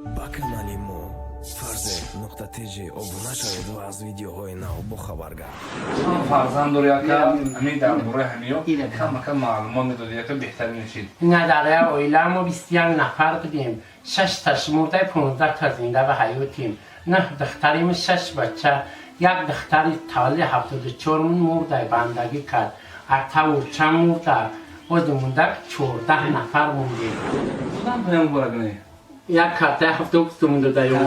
ба канали мо фарзе нуқта тж обуна шавед ва аз видеоҳои нав бохабар гардед. فرزند داری که همین در دوره همیو کم معلومات میدادی که بهترین چیز نداره اویلا ما 21 نفر بودیم 6 تاش مرده 15 تا زنده و حیاتیم نه دختریم 6 بچه یک دختری تالی 74 مرده بندگی کرد اکتا ورچه مرده خود مونده 14 نفر موندیم خودم پیام برگنه یک کارته هفته مونده داریم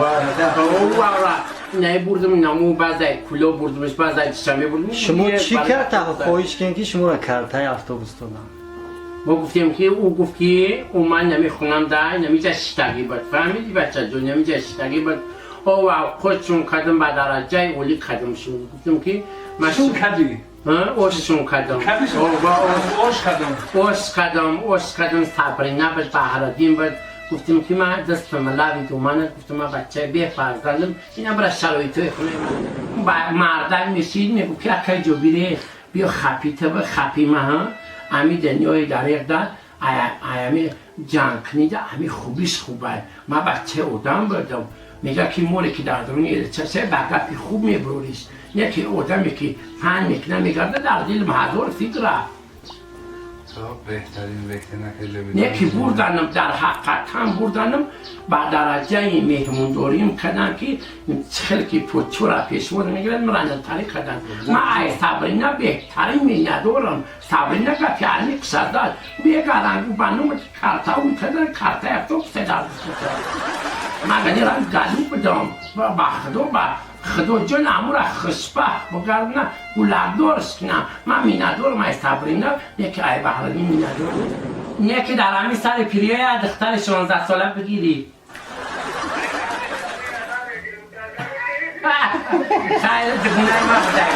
نه بردم نامو بعضی کلو بردمش بعضی شمی بردم شما چی کرد تا خواهش کردین که شما را کارته اتوبوس دادن؟ ما گفتیم که او گفت که او من نمیخونم در نمیشه شتاگی بود فهمیدی بچه جو نمیشه شتاگی بود او خودشون کردم به درجه اولی کردم شد گفتم که شون کردی؟ اوششون کردم اوش کردم صبرینه بود بهرادین بود گفتیم که من دست به ملاوی دومانه گفتم من بچه بی فرزندم اینا برای شرایطوی خونه من مردن میشید میگو که اکای جو بیره بیا خپی تا خپی من امی دنیای دریق ده امی جنگ کنیده امی خوبیش خوبه من بچه آدم بردم میگه که موری که در دنیا چه بگفی خوب میبروریش یکی آدمی که فن میکنه میگرده در دل محضور فکره یکی بردنم در حقیقت هم بردنم با درجه مهمونداریم کردن که خیلی پوچو را پیشور میگیرن مرانه تاری کردن من ای صبرینه بهترین می ندارم صبرینه که پیانی کسرداد بیگرنگو بانوم کارتا اون کردن کارتا افتو کسرداد من گنی ران گلو بدم با خدا جان امور خشبه بگرد نه گلابدارش کنم من می ندارم ای صبرینه یکی ای بحرانی می ندارم یکی در همی سر پیریه دختر 16 ساله بگیری خیلی دبونه ما بده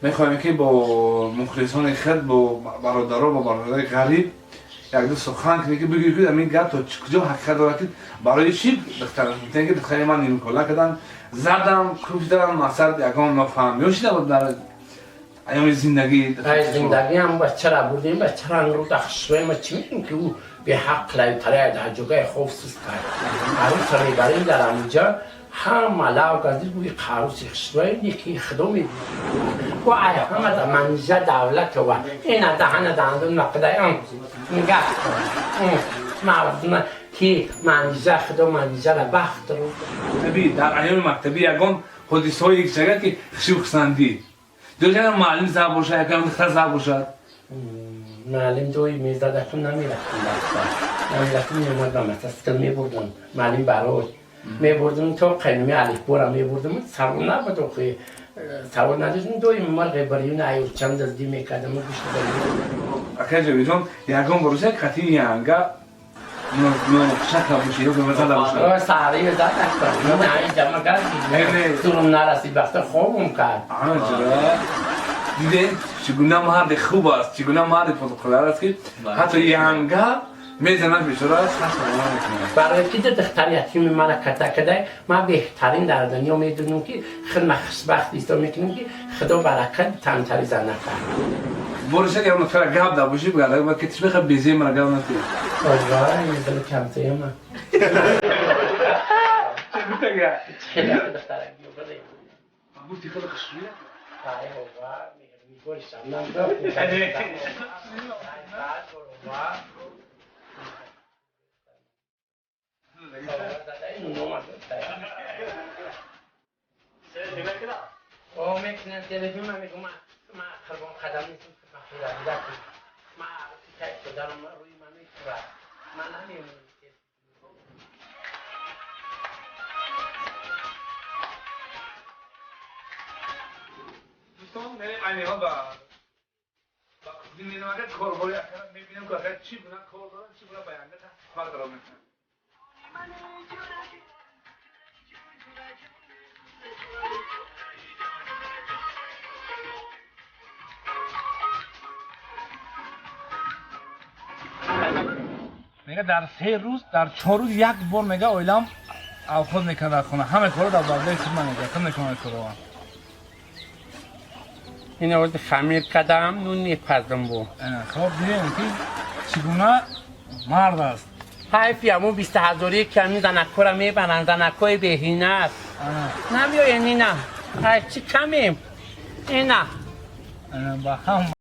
میخوایم که با مخلصان خود با برادرها و برادرای غریب یک دو سخن کنی که بگویی که همین گپ تا کجا حقیقت دارد که برای چی دخترش میتونی که دختری من نیم کلا کردن زدم کروش دارم مثلا یکان نفهم یا شده بود در ایام زندگی زندگی هم بچه را بردیم بچه را رو دخشوی ما چی میگیم که او به حق لایتره در جگه خوف سوز کرد عروس را میبریم در همونجا هم علاو گذیر بوی قاروسی خشوی یکی خدا میدیم و ای همه در منجه دولت و این دهنه دهنده نقده هم نگه مردم که منجه خدا منجه را بخت رو مکتبی در ایام مکتبی یکان حدیث های یک جگه که خشوی خسندی دو جگه معلم زب باشد یکان دختر زب باشد معلم دوی میزدتون نمیرفتیم نمیرفتیم میمردم اسکل میبردم معلم برای میبردم تو قیمه علیف بورا میبردم سوار نبود و خیلی سوار نداشتم دوی مرغ بریون ایور چند دزدی میکردم و گوشت بریم اکه جوی جون یکان بروشه کتی یانگا شکل باشید و مثلا باشد ساری زد اکتر نه اینجا مگردی سرم نرسی بخت خوبم کرد دیده چگونه مرد خوب است چگونه مرد پروتکلر است که حتی یانگا میزنن بیشتر است برای که دختر یتیم من کده من بهترین در دنیا میدونم که خیلی خوشبخت ایستا میکنم که خدا برکت تمتری زن نکرد بروشه که اون نفر گاب دا باشی بگرده ما که تشبیه خیلی بیزی من گاب نتی آقا این دل کمتری من خیلی دختر بیو بده بودی خیلی خشویه آی آقا میگوی شمنم دارم او میکنن تلفن من میگم ما خربان خدم نیستم که مخیره بیدکم ما که دارم روی من میکنم من نمیمونم دوستان اینه ها با زندگی کار بوده میبینم که اگر چی بودن کار دارن چی بودن بیانده فرق دارم میکنن میگه در 3 روز در 4 روز یک بار میگه اویلام آخذ میکنه در خونه همه کارو در بازده خود میگه خود میکنه کارو این وقت خمیر کردم نون میپزم بو خب دیدیم که چگونه مرد است. حیفی همون 20,000 کمی زنکو را میبرن، زنکوی بهینه است. نمیو اینی نه چی کمیم اینا با هم